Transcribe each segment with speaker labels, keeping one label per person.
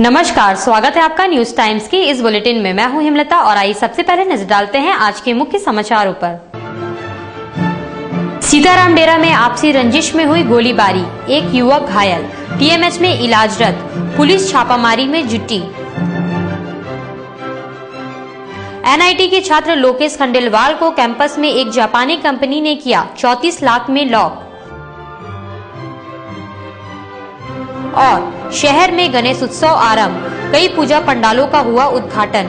Speaker 1: नमस्कार, स्वागत है आपका न्यूज टाइम्स की इस बुलेटिन में। मैं हूं हिमलता और आइए सबसे पहले नजर डालते हैं आज के मुख्य समाचारों पर। सीताराम डेरा में आपसी रंजिश में हुई गोलीबारी, एक युवक घायल, टीएमएच में इलाजरत, पुलिस छापामारी में जुटी। एनआईटी के छात्र लोकेश खंडेलवाल को कैंपस में एक जापानी कंपनी ने किया 34 लाख में लॉक। और शहर में गणेश उत्सव आरंभ, कई पूजा पंडालों का हुआ उद्घाटन।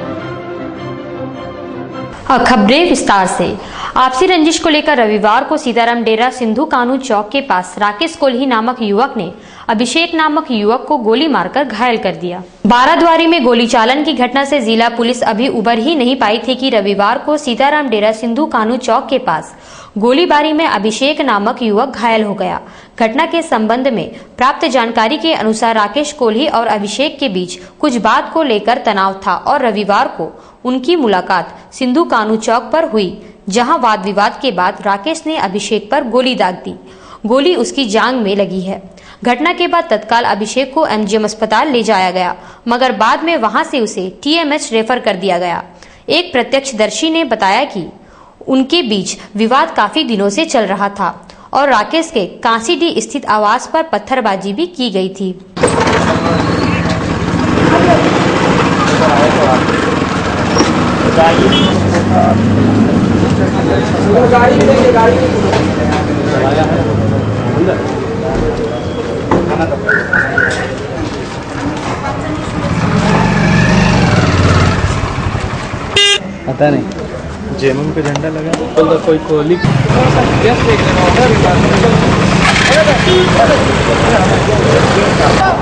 Speaker 1: खबरें विस्तार से। आपसी रंजिश को लेकर रविवार को सीताराम डेरा सिंधु कानू चौक के पास राकेश कोल्ही नामक युवक ने अभिषेक नामक युवक को गोली मारकर घायल कर दिया। बाराद्वारी में गोली चालन की घटना से जिला पुलिस अभी उबर ही नहीं पाई थी कि रविवार को सीताराम डेरा सिंधु कानू चौक के पास गोलीबारी में अभिषेक नामक युवक घायल हो गया। घटना के संबंध में प्राप्त जानकारी के अनुसार राकेश कोल्ही और अभिषेक के बीच कुछ बात को लेकर तनाव था और रविवार को उनकी मुलाकात सिंधु कानू चौक पर हुई, जहां वाद विवाद के बाद राकेश ने अभिषेक पर गोली दाग दी। गोली उसकी जांघ में लगी है। घटना के बाद तत्काल अभिषेक को एमजीएम अस्पताल ले जाया गया, मगर बाद में वहां से उसे टीएमएच रेफर कर दिया गया। एक प्रत्यक्षदर्शी ने बताया कि उनके बीच विवाद काफी दिनों से चल रहा था और राकेश के कांसीडी स्थित आवास पर पत्थरबाजी भी की गई थी।
Speaker 2: पता नहीं जेएमएम पे झंडा लगा तो कोई कोहली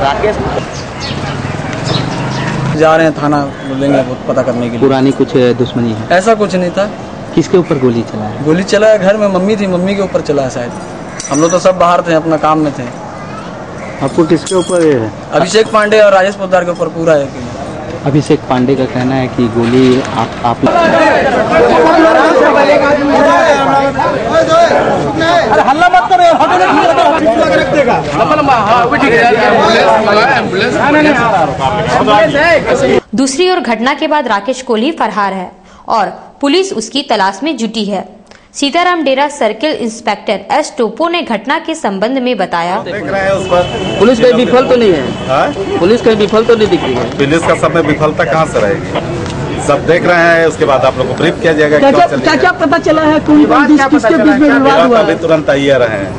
Speaker 2: राकेश जा रहे हैं थाना बोलेंगे पता करने के लिए।
Speaker 3: पुरानी कुछ दुश्मनी है?
Speaker 2: ऐसा कुछ नहीं था।
Speaker 3: किसके ऊपर गोली चला है?
Speaker 2: गोली चला है घर में, मम्मी थी, मम्मी के ऊपर चला है शायद। हम लोग तो सब बाहर थे, अपना काम में थे।
Speaker 3: आपको किसके ऊपर है?
Speaker 2: अभिषेक पांडे और राजेश पोद्दार के ऊपर पूरा है।
Speaker 3: अभिषेक पांडे का कहना है कि गोली आप
Speaker 2: हल्ला मत करो।
Speaker 1: दूसरी ओर घटना के बाद राकेश कोल्ही फरार है और पुलिस उसकी तलाश में जुटी है। सीताराम डेरा सर्किल इंस्पेक्टर एस टोपो ने घटना के संबंध में बताया,
Speaker 4: देख रहे हैं उस पर
Speaker 3: पुलिस कहीं विफल तो नहीं है? पुलिस कहीं विफल तो नहीं दिख रही है?
Speaker 4: पुलिस का सब में विफलता कहाँ से रहेगी? सब देख रहे हैं, उसके बाद आप लोग को ब्रीफ किया जाएगा।
Speaker 3: क्या पता चला है? किसके बीच में विवाद हुआ?
Speaker 4: अभी तुरंत आइए रहे हैं,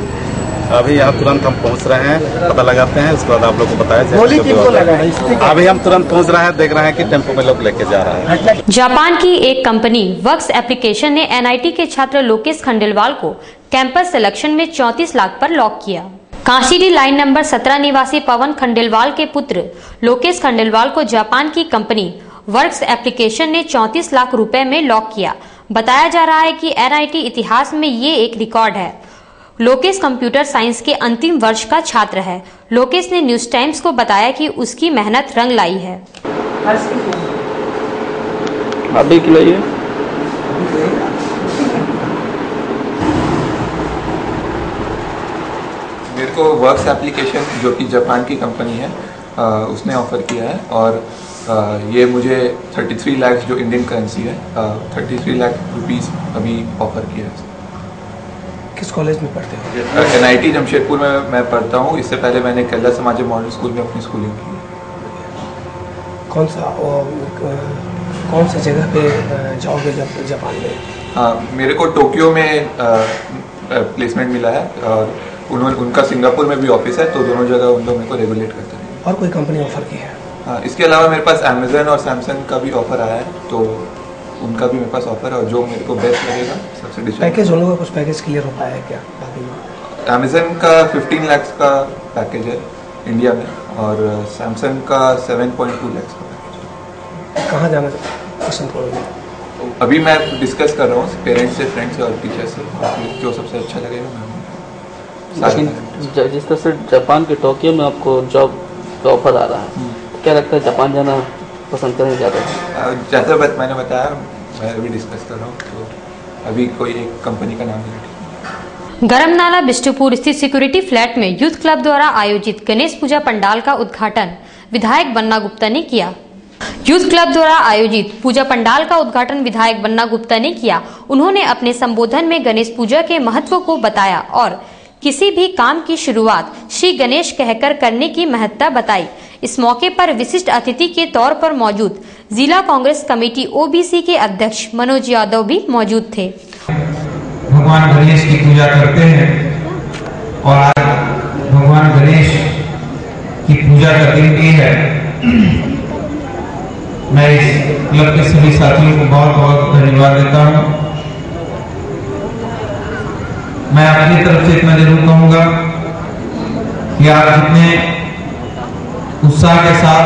Speaker 4: अभी यहाँ तुरंत हम पहुँच रहे हैं, पता लगाते हैं, उसके बाद आप लोग को बताया जाएगा। अभी हम तुरंत पहुँच रहे हैं, देख रहे हैं कि टेम्पो में लोग लेके जा रहे हैं।
Speaker 1: जापान की एक कंपनी वर्क्स एप्लीकेशन ने एनआईटी के छात्र लोकेश खंडेलवाल को कैंपस सिलेक्शन में 34 लाख पर लॉक किया। कांसीडी लाइन नंबर 17 निवासी पवन खंडेलवाल के पुत्र लोकेश खंडेलवाल को जापान की कंपनी वर्क्स एप्लीकेशन ने 34 लाख रुपए में लॉक किया। बताया जा रहा है कि एनआईटी इतिहास में ये एक रिकॉर्ड है। लोकेश कंप्यूटर साइंस के अंतिम वर्ष का छात्र है। लोकेश ने न्यूज टाइम्स को बताया कि उसकी मेहनत रंग लाई है।
Speaker 3: अभी खिलाइए।
Speaker 5: मेरे को वर्क्स एप्लीकेशन जो कि जापान की कंपनी है उसने ऑफर किया है और ये मुझे 33 लाख जो इंडियन करेंसी है 33 लाख रुपीस अभी ऑफर किया है।
Speaker 2: किस कॉलेज में पढ़ते हो?
Speaker 5: एनआईटी जमशेदपुर में मैं पढ़ता हूँ। इससे पहले मैंने केरला समाज मॉडल स्कूल में अपनी स्कूलिंग की।
Speaker 2: कौन सा जगह पे जाओगे जब जापान में?
Speaker 5: मेरे को टोक्यो में प्लेसमेंट मिला है और उनका सिंगापुर में भी ऑफिस है, तो दोनों जगह उन लोग मेरे को रेगुलेट करते हैं।
Speaker 2: और कोई कंपनी ऑफर की है?
Speaker 5: इसके अलावा मेरे पास अमेजन और सैमसंग का भी ऑफर आया है, तो उनका भी मेरे पास ऑफर है और जो मेरे को बेस्ट लगेगा सबसे डिस्काउंट।
Speaker 2: पैकेज उन लोगों का कुछ पैकेज क्लियर हो पाया है क्या?
Speaker 5: अमेजन का 15 लाख का पैकेज है इंडिया में और सैमसंग का 7.2 लाख का पैकेज है।
Speaker 2: कहाँ जाना पसंद करोगे?
Speaker 5: अभी मैं डिस्कस कर रहा हूँ पेरेंट्स से, फ्रेंड्स से और टीचर से, जो सबसे अच्छा लगेगा मैं।
Speaker 3: जिस तरह से जापान के टोक्यो में आपको जॉब का ऑफर आ रहा है, क्या लगता है जापान जाना पसंद करें ज़्यादा?
Speaker 5: जैसा मैंने बताया, मैं अभी डिस्कस कर रहा हूँ, तो अभी कोई एक कंपनी का नाम नहीं।
Speaker 1: गरमनाला बिष्टुपुर स्थित सिक्योरिटी फ्लैट में यूथ क्लब द्वारा आयोजित गणेश पूजा पंडाल का उद्घाटन विधायक बन्ना गुप्ता ने किया। यूथ क्लब द्वारा आयोजित पूजा पंडाल का उद्घाटन विधायक बन्ना गुप्ता ने किया। उन्होंने अपने संबोधन में गणेश पूजा के महत्व को बताया और किसी भी काम की शुरुआत श्री गणेश कहकर करने की महत्ता बताई। इस मौके पर विशिष्ट अतिथि के तौर पर मौजूद जिला कांग्रेस कमेटी ओबीसी के अध्यक्ष मनोज यादव भी मौजूद थे।
Speaker 6: भगवान गणेश की पूजा करते हैं और आज भगवान गणेश की पूजा का दिन भी है। मैं इस क्लब के सभी साथियों को बहुत बहुत धन्यवाद देता हूँ। मैं अपनी तरफ से इतना जरूर कहूंगा कि आप जितने उत्साह के साथ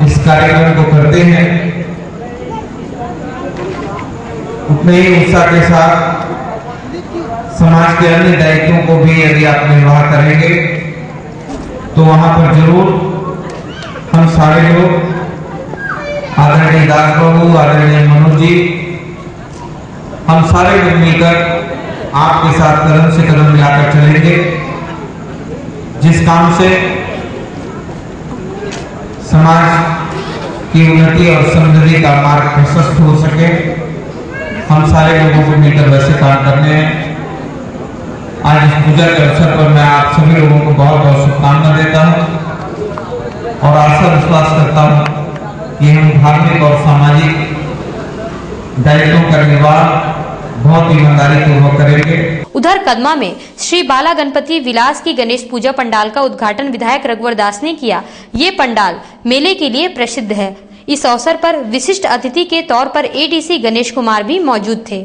Speaker 6: इस कार्यक्रम को करते हैं, उतने ही उत्साह के साथ समाज के अन्य दायित्वों को भी यदि आप निर्वाह करेंगे तो वहां पर जरूर हम सारे लोग, आदरणीय दास बाबू, आदरणीय मनोज जी, हम सारे लोग मिलकर आपके साथ कदम से कदम मिलाकर चलेंगे। जिस काम से समाज की उन्नति और समृद्धि का मार्ग प्रशस्त हो सके, हम सारे लोगों को मिलकर वैसे काम करने हैं। आज इस पूजा के अवसर पर मैं आप सभी लोगों को बहुत बहुत शुभकामना देता हूं और आशा विश्वास करता हूं कि हम धार्मिक और सामाजिक दायित्वों का निर्वाह बहुत ईमानदारी पूर्वक करेंगे।
Speaker 1: उधर कदमा में श्री बाला गणपति विलास की गणेश पूजा पंडाल का उद्घाटन विधायक रघुवर दास ने किया। ये पंडाल मेले के लिए प्रसिद्ध है। इस अवसर पर विशिष्ट अतिथि के तौर पर एडीसी गणेश कुमार भी मौजूद थे।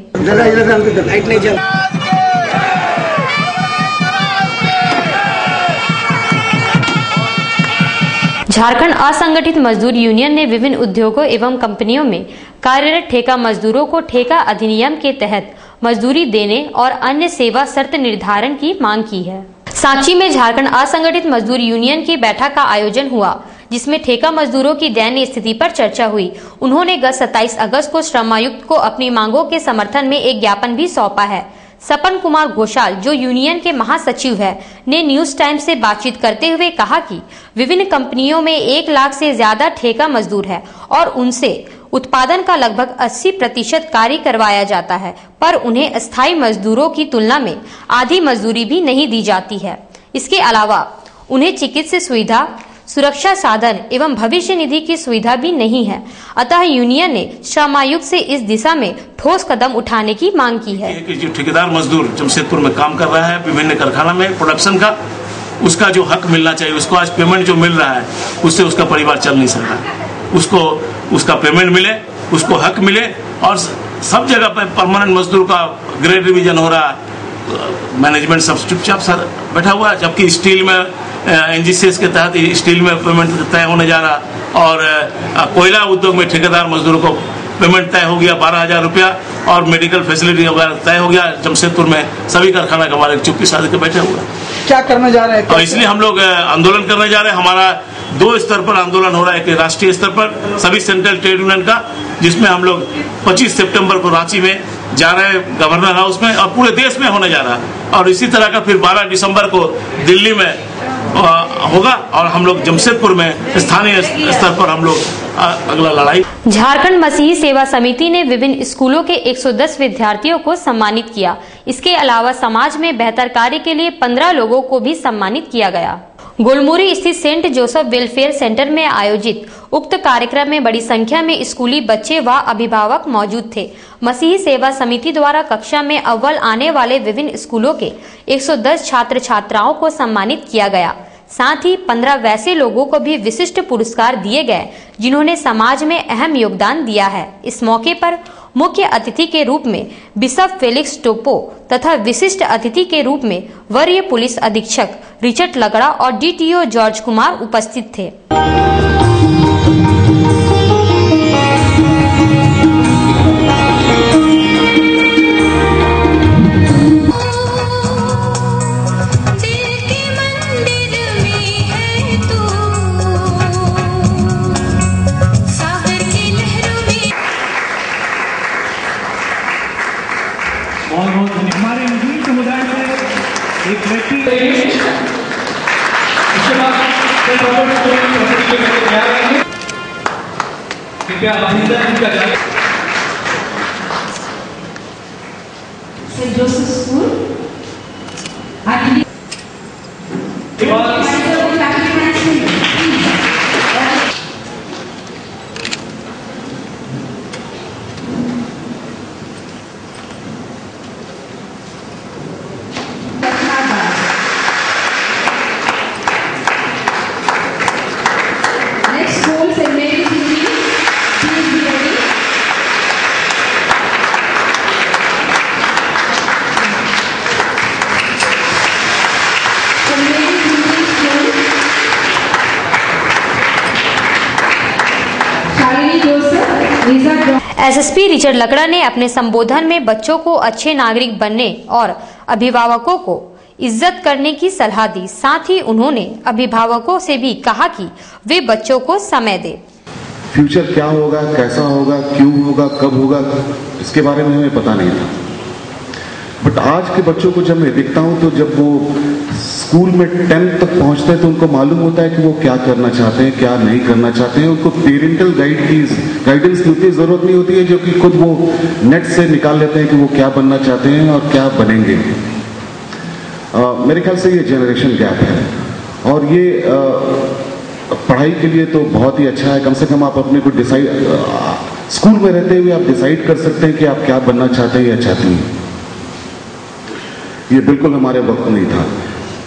Speaker 1: झारखंड असंगठित मजदूर यूनियन ने विभिन्न उद्योगों एवं कंपनियों में कार्यरत ठेका मजदूरों को ठेका अधिनियम के तहत मजदूरी देने और अन्य सेवा शर्त निर्धारण की मांग की है। सांची में झारखंड असंगठित मजदूर यूनियन की बैठक का आयोजन हुआ, जिसमें ठेका मजदूरों की दयनीय स्थिति पर चर्चा हुई। उन्होंने गत 27 अगस्त को श्रम आयुक्त को अपनी मांगों के समर्थन में एक ज्ञापन भी सौंपा है। सपन कुमार घोषाल, जो यूनियन के महासचिव है, ने न्यूज टाइम्स से बातचीत करते हुए कहा कि विभिन्न कंपनियों में 1 लाख से ज्यादा ठेका मजदूर है और उनसे उत्पादन का लगभग 80% कार्य करवाया जाता है, पर उन्हें अस्थायी मजदूरों की तुलना में आधी मजदूरी भी नहीं दी जाती है। इसके अलावा उन्हें चिकित्सा सुविधा, सुरक्षा साधन एवं भविष्य निधि की सुविधा भी नहीं है। अतः यूनियन ने श्रम आयुक्त से इस दिशा में ठोस कदम उठाने की मांग की है।
Speaker 7: जो ठेकेदार मजदूर जमशेदपुर में काम कर रहा है विभिन्न कारखाना में प्रोडक्शन का, उसका जो हक मिलना चाहिए, उसको आज पेमेंट जो मिल रहा है उससे उसका परिवार चल नहीं सकता। उसको उसका पेमेंट मिले, उसको हक मिले और सब जगह पर परमानेंट मजदूर का ग्रेड रिवीजन हो रहा है। मैनेजमेंट सब चुपचाप बैठा हुआ है, जबकि स्टील में एनजीसीएस के तहत स्टील में पेमेंट तय होने जा रहा और कोयला उद्योग में ठेकेदार मजदूरों को पेमेंट तय हो गया 12,000 रुपया और मेडिकल फैसिलिटी वगैरह तय हो गया। जमशेदपुर में सभी कारखाना के मालिक चुप्पी साध के बैठे हुए।
Speaker 2: क्या करने जा रहे हैं?
Speaker 7: और इसलिए हम लोग आंदोलन करने जा रहे हैं। हमारा 2 स्तर पर आंदोलन हो रहा है, कि राष्ट्रीय स्तर पर सभी सेंट्रल ट्रेड यूनियन का, जिसमें हम लोग 25 सितंबर को रांची में जा रहे हैं गवर्नर हाउस में, और पूरे देश में होने जा रहा है। और इसी तरह का फिर 12 दिसंबर को दिल्ली में होगा और हम लोग जमशेदपुर में स्थानीय स्तर पर हम लोग अगला लड़ाई।
Speaker 1: झारखंड मसीही सेवा समिति ने विभिन्न स्कूलों के 110 विद्यार्थियों को सम्मानित किया। इसके अलावा समाज में बेहतर कार्य के लिए 15 लोगों को भी सम्मानित किया गया। गोलमुरी स्थित सेंट जोसेफ वेलफेयर सेंटर में आयोजित उक्त कार्यक्रम में बड़ी संख्या में स्कूली बच्चे व अभिभावक मौजूद थे। मसीही सेवा समिति द्वारा कक्षा में अव्वल आने वाले विभिन्न स्कूलों के 110 छात्र छात्राओं को सम्मानित किया गया। साथ ही 15 वैसे लोगों को भी विशिष्ट पुरस्कार दिए गए जिन्होंने समाज में अहम योगदान दिया है। इस मौके पर मुख्य अतिथि के रूप में बिशप फेलिक्स टोपो तथा विशिष्ट अतिथि के रूप में वरीय पुलिस अधीक्षक रिचर्ड लगड़ा और डीटीओ जॉर्ज कुमार उपस्थित थे।
Speaker 8: हमारे मुस्लिम समुदाय में एक व्यक्ति, इसके बाद कृपया
Speaker 9: St. Joseph School. Next school, St. Mary's City. Please be ready. St. Mary's City School. Shalini Joseph, Lisa John.
Speaker 1: SSP Richard Lakra ने अपने संबोधन में बच्चों को अच्छे नागरिक बनने और अभिभावकों को इज्जत करने की सलाह दी। साथ ही उन्होंने अभिभावकों से भी कहा कि वे बच्चों को समय दें।
Speaker 10: फ्यूचर क्या होगा, कैसा होगा, क्यों होगा, कब होगा, इसके बारे में हमें पता नहीं था। बट आज के बच्चों को जब मैं देखता हूं तो जब वो स्कूल में 10th तक पहुंचते हैं तो उनको मालूम होता है कि वो क्या करना चाहते हैं, क्या नहीं करना चाहते हैं। उनको पेरेंटल गाइडेंस की उतनी जरूरत नहीं होती है, जो कि खुद वो नेट से निकाल लेते हैं कि वो क्या बनना चाहते हैं और क्या बनेंगे। मेरे ख्याल से ये जनरेशन गैप है और ये पढ़ाई के लिए तो बहुत ही अच्छा है। कम से कम आप अपने को डिसाइड, स्कूल में रहते हुए आप डिसाइड कर सकते हैं कि आप क्या बनना चाहते हैं या चाहती हैं। ये बिल्कुल हमारे वक्त नहीं था।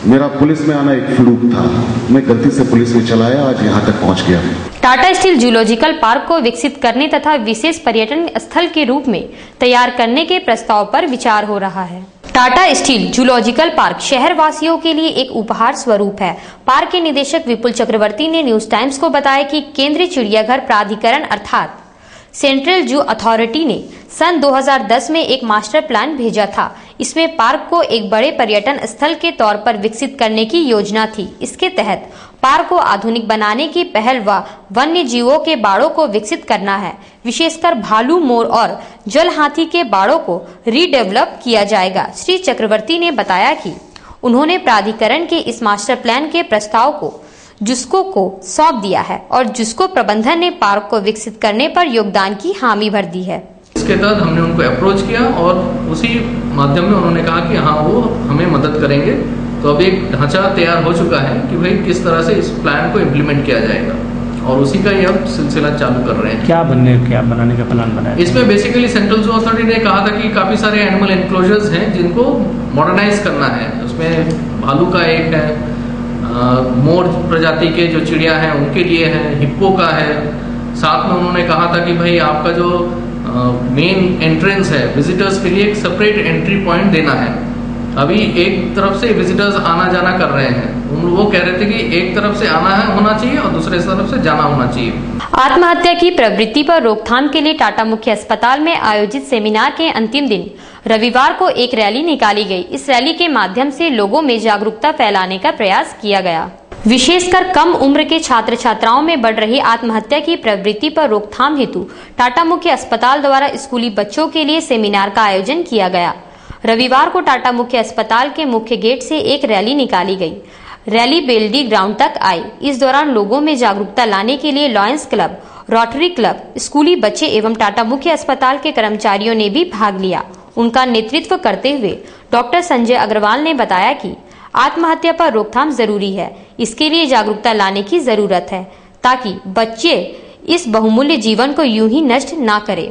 Speaker 10: मेरा पुलिस में आना एक फ्लूक था। मैं गलती से पुलिस में चला आया, आज यहाँ तक पहुँच गया।
Speaker 1: टाटा स्टील जूलॉजिकल पार्क को विकसित करने तथा विशेष पर्यटन स्थल के रूप में तैयार करने के प्रस्ताव पर विचार हो रहा है। टाटा स्टील जूलॉजिकल पार्क शहर वासियों के लिए एक उपहार स्वरूप है। पार्क के निदेशक विपुल चक्रवर्ती ने न्यूज टाइम्स को बताया कि केंद्रीय चिड़ियाघर प्राधिकरण अर्थात सेंट्रल जू अथॉरिटी ने सन 2010 में एक मास्टर प्लान भेजा था। इसमें पार्क को एक बड़े पर्यटन स्थल के तौर पर विकसित करने की योजना थी। इसके तहत पार्क को आधुनिक बनाने की पहल व वन्य जीवों के बाड़ों को विकसित करना है। विशेषकर भालू, मोर और जल हाथी के बाड़ों को रीडेवलप किया जाएगा। श्री चक्रवर्ती ने बताया कि उन्होंने प्राधिकरण के इस मास्टर प्लान के प्रस्ताव को जुस्को को सौंप दिया है और जुस्को प्रबंधन ने पार्क को विकसित करने पर योगदान की हामी भर दी है।
Speaker 11: इसके तहत हमने उनको अप्रोच किया और उसी माध्यम में उन्होंने कहा कि हाँ वो हमें मदद करेंगे। तो अब एक ढांचा तैयार हो चुका है कि भाई किस तरह से इस प्लान को इम्प्लीमेंट किया जाएगा और उसी का ये अब सिलसिला चालू कर रहे हैं। क्या बनाने का प्लान बनाया? इसमें बेसिकली सेंट्रल जू अथॉरिटी ने कहा था कि काफी सारे एनिमल एनक्लोजर्स हैं जिनको मॉडर्नाइज करना है। उसमें भालू का एक है, मोर प्रजाति के जो चिड़िया हैं उनके लिए है, हिप्पो का है। साथ में उन्होंने कहा था कि भाई आपका जो मेन एंट्रेंस है विजिटर्स के लिए एक सेपरेट एंट्री पॉइंट देना है। अभी एक तरफ से विजिटर्स आना जाना कर रहे हैं, वो कह रहे थे कि एक तरफ से आना है होना चाहिए और दूसरे तरफ से जाना होना चाहिए।
Speaker 1: आत्महत्या की प्रवृत्ति पर रोकथाम के लिए टाटा मुख्य अस्पताल में आयोजित सेमिनार के अंतिम दिन रविवार को एक रैली निकाली गई। इस रैली के माध्यम से लोगों में जागरूकता फैलाने का प्रयास किया गया। विशेषकर कम उम्र के छात्र छात्राओं में बढ़ रही आत्महत्या की प्रवृत्ति पर रोकथाम हेतु टाटा मुख्य अस्पताल द्वारा स्कूली बच्चों के लिए सेमिनार का आयोजन किया गया। रविवार को टाटा मुख्य अस्पताल के मुख्य गेट से एक रैली निकाली गई। रैली बेल्डी ग्राउंड तक आई। इस दौरान लोगों में जागरूकता लाने के लिए लॉयंस क्लब, रोटरी क्लब, स्कूली बच्चे एवं टाटा मुख्य अस्पताल के कर्मचारियों ने भी भाग लिया। उनका नेतृत्व करते हुए डॉक्टर संजय अग्रवाल ने बताया कि आत्महत्या पर रोकथाम जरूरी है। इसके लिए जागरूकता लाने की जरूरत है ताकि बच्चे इस बहुमूल्य जीवन को यूं ही नष्ट ना करें।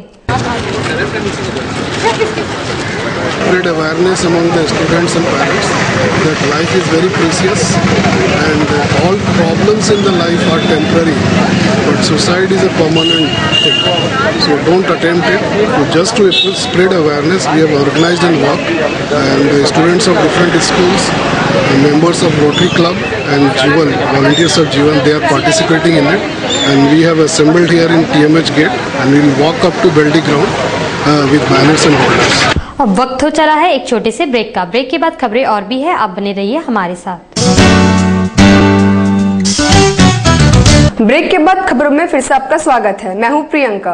Speaker 12: Spread awareness among the students and parents that life is very precious and all problems in the life are temporary, but suicide is a permanent thing. So don't attempt it. So just to spread awareness, we have organized a walk, and the students of different schools, members of Rotary Club and Jivan, volunteers of Jivan, they are participating in it, and we have assembled here in TMH gate, and we will walk up to Beldi ground with banners and holders.
Speaker 1: अब वक्त हो चला है एक छोटे से break का। Break के बाद खबरें और भी है, आप बने रहिए हमारे साथ।
Speaker 13: ब्रेक के बाद खबरों में फिर से आपका स्वागत है। मैं हूं प्रियंका।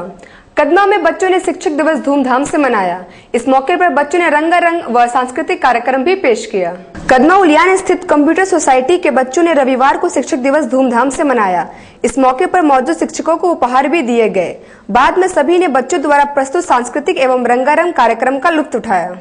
Speaker 13: कदमा में बच्चों ने शिक्षक दिवस धूमधाम से मनाया। इस मौके पर बच्चों ने रंगारंग व सांस्कृतिक कार्यक्रम भी पेश किया। कदमा उलियान स्थित कंप्यूटर सोसाइटी के बच्चों ने रविवार को शिक्षक दिवस धूमधाम से मनाया। इस मौके पर मौजूद शिक्षकों को उपहार भी दिए गए। बाद में सभी ने बच्चों द्वारा प्रस्तुत सांस्कृतिक एवं रंगारंग कार्यक्रम का लुत्फ उठाया।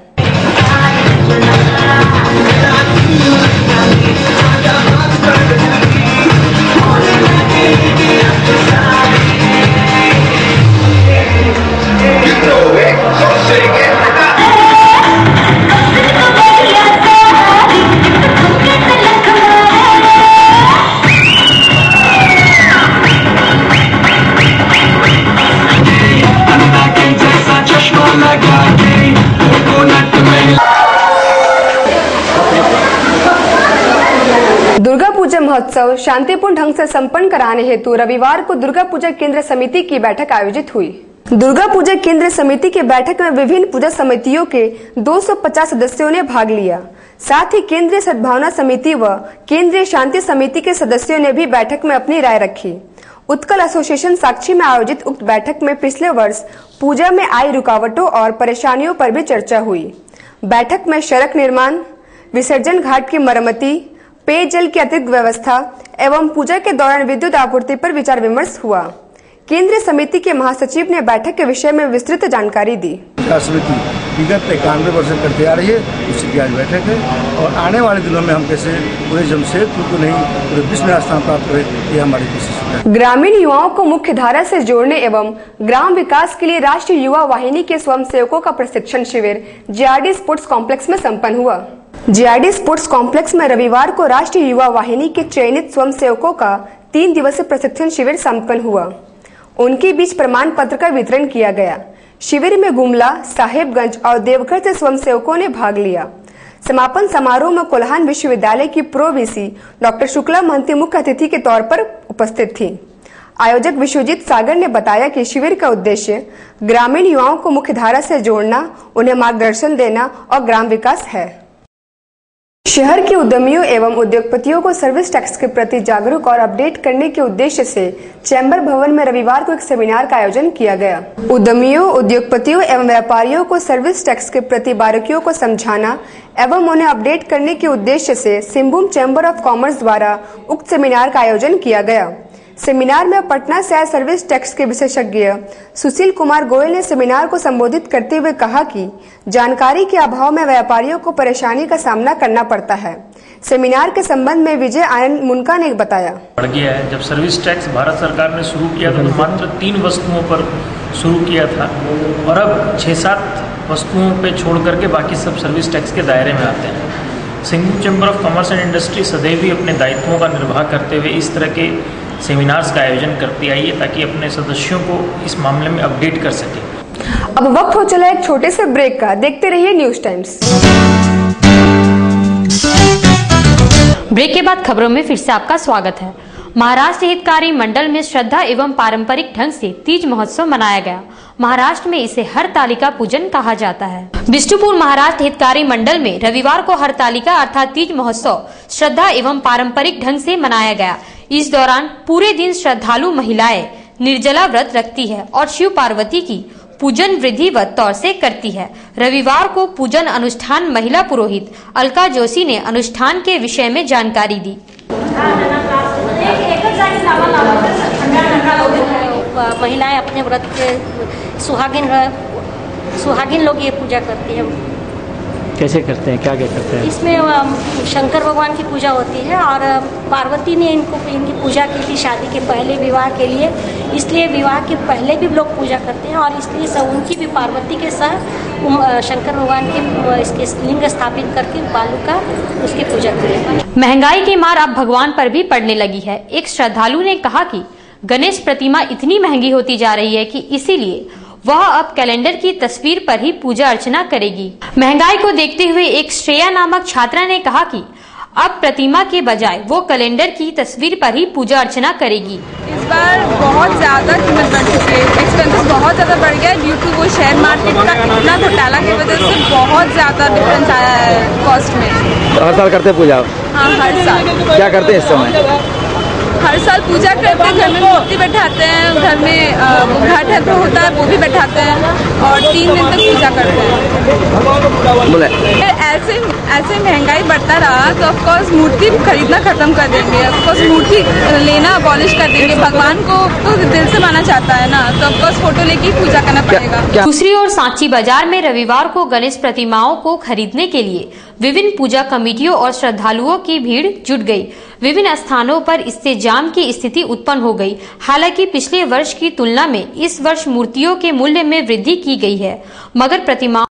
Speaker 13: दुर्गा पूजा महोत्सव शांतिपूर्ण ढंग से संपन्न कराने हेतु रविवार को दुर्गा पूजा केंद्र समिति की बैठक आयोजित हुई। दुर्गा पूजा केंद्र समिति की बैठक में विभिन्न पूजा समितियों के 250 सदस्यों ने भाग लिया। साथ ही केंद्रीय सद्भावना समिति व केंद्रीय शांति समिति के सदस्यों ने भी बैठक में अपनी राय रखी। उत्कल एसोसिएशन साक्षी में आयोजित उक्त बैठक में पिछले वर्ष पूजा में आई रुकावटों और परेशानियों पर भी चर्चा हुई। बैठक में सड़क निर्माण, विसर्जन घाट की मरम्मति, पेयजल की अतिरिक्त व्यवस्था एवं पूजा के दौरान विद्युत आपूर्ति पर विचार विमर्श हुआ। केंद्रीय समिति के महासचिव ने बैठक के विषय में विस्तृत जानकारी दी।
Speaker 14: समिति विगत 91 वर्ष करते आ रही है, उसकी आज बैठक है और आने वाले दिनों में हम कैसे पूरे जमशेदपुर को नहीं पूरे विश्व में स्थान प्राप्त करें, ये हमारी कोशिश है। ग्रामीण युवाओं को मुख्य धारा से जोड़ने एवं ग्राम विकास के लिए राष्ट्रीय युवा वाहिनी के स्वयंसेवकों का प्रशिक्षण शिविर JRD स्पोर्ट्स कॉम्प्लेक्स में संपन्न हुआ। JRD स्पोर्ट्स कॉम्प्लेक्स में रविवार को राष्ट्रीय युवा वाहिनी के चयनित स्वयंसेवकों का 3 दिवसीय प्रशिक्षण शिविर संपन्न हुआ। उनके बीच प्रमाण पत्र का वितरण किया गया। शिविर में गुमला, साहेबगंज और देवघर से स्वयंसेवकों ने भाग लिया। समापन समारोह में कोल्हान विश्वविद्यालय की pro VC doctor Shukla Mahanti मुख्य अतिथि के तौर पर उपस्थित थी। आयोजक विश्वजीत सागर ने बताया कि शिविर का उद्देश्य ग्रामीण युवाओं को मुख्य धारा से जोड़ना, उन्हें मार्गदर्शन देना और ग्राम विकास है। शहर के उद्यमियों एवं उद्योगपतियों को सर्विस टैक्स के प्रति जागरूक और अपडेट करने के उद्देश्य से चैम्बर भवन में रविवार को एक सेमिनार का आयोजन किया गया। उद्यमियों, उद्योगपतियों एवं व्यापारियों को सर्विस टैक्स के प्रति बारीकियों को समझाना एवं उन्हें अपडेट करने के उद्देश्य से सिंहभूम चैम्बर ऑफ कॉमर्स द्वारा उक्त सेमिनार का आयोजन किया गया। सेमिनार में पटना से आए सर्विस टैक्स के विशेषज्ञ सुशील कुमार गोयल ने सेमिनार को संबोधित करते हुए कहा कि जानकारी के अभाव में व्यापारियों को परेशानी का सामना करना पड़ता है। सेमिनार के संबंध में विजय आनंद मुनका ने बताया।
Speaker 15: बढ़ गया है। जब सर्विस टैक्स भारत सरकार ने शुरू किया तो मात्र 3 वस्तुओं पर शुरू किया था और अब 6-7 वस्तुओं पे छोड़ करके बाकी सब सर्विस टैक्स के दायरे में आते हैं। Singhbhum chamber of commerce and industry सदैव ही अपने दायित्वों का निर्वाह करते हुए इस तरह के सेमिनार्स का आयोजन करती आई है ताकि अपने सदस्यों को इस मामले में अपडेट कर सके।
Speaker 13: अब वक्त हो चला एक छोटे से ब्रेक का। देखते रहिए न्यूज टाइम्स।
Speaker 1: ब्रेक के बाद खबरों में फिर से आपका स्वागत है। महाराष्ट्र हितकारी मंडल में श्रद्धा एवं पारंपरिक ढंग से तीज महोत्सव मनाया गया। महाराष्ट्र में इसे हरतालिका पूजन कहा जाता है। विष्णुपुर महाराष्ट्र हितकारी मंडल में रविवार को हरतालिका अर्थात तीज महोत्सव श्रद्धा एवं पारंपरिक ढंग से मनाया गया। इस दौरान पूरे दिन श्रद्धालु महिलाएं निर्जला व्रत रखती है और शिव पार्वती की पूजन विधिवत तौर से करती है। रविवार को पूजन अनुष्ठान महिला पुरोहित अलका जोशी ने अनुष्ठान के विषय में जानकारी दी।
Speaker 16: महिलाएं अपने व्रत के सुहागिन लोग ये पूजा करती हैं।
Speaker 17: कैसे करते हैं, क्या क्या करते हैं?
Speaker 16: इसमें शंकर भगवान की पूजा होती है और पार्वती ने इनकी पूजा की थी शादी के पहले विवाह के लिए, इसलिए विवाह के पहले भी लोग पूजा करते हैं और इसलिए सब उनकी भी पार्वती के साथ शंकर भगवान के इसके लिंग स्थापित करके बालू का उसकी पूजा करें।
Speaker 1: महंगाई की मार अब भगवान पर भी पड़ने लगी है। एक श्रद्धालु ने कहा कि गणेश प्रतिमा इतनी महंगी होती जा रही है कि इसीलिए वह अब कैलेंडर की तस्वीर पर ही पूजा अर्चना करेगी। महंगाई को देखते हुए एक श्रेया नामक छात्रा ने कहा कि अब प्रतिमा के बजाय वो कैलेंडर की तस्वीर पर ही पूजा अर्चना करेगी।
Speaker 18: इस बार बहुत ज्यादा कीमत बढ़ चुकी है, एक्सपेंसेस बहुत ज्यादा बढ़ गया ड्यू टू वो शेयर मार्केट का इतना घोटाला की वजह से बहुत ज्यादा डिफरेंस आया है कॉस्ट में।
Speaker 17: हर साल करते पूजा?
Speaker 18: हाँ, हर साल।
Speaker 17: क्या करते हैं इस समय?
Speaker 18: हर साल पूजा करते हैं, घर में मूर्ति बैठाते हैं, घर में घाट है तो होता है वो भी बैठाते हैं और 3 दिन तक पूजा करते हैं। ऐसे महंगाई बढ़ता रहा तो ऑफकोर्स मूर्ति खरीदना खत्म कर देंगे, ऑफकोर्स मूर्ति लेना अबॉलिश कर देंगे। भगवान को तो दिल से माना जाता है ना, तो ऑफकोर्स फोटो लेके पूजा करना पड़ेगा।
Speaker 1: दूसरी ओर सांची बाजार में रविवार को गणेश प्रतिमाओं को खरीदने के लिए विभिन्न पूजा कमेटियों और श्रद्धालुओं की भीड़ जुट गई। विभिन्न स्थानों पर इससे जाम की स्थिति उत्पन्न हो गई। हालांकि पिछले वर्ष की तुलना में इस वर्ष मूर्तियों के मूल्य में वृद्धि की गई है, मगर प्रतिमाओं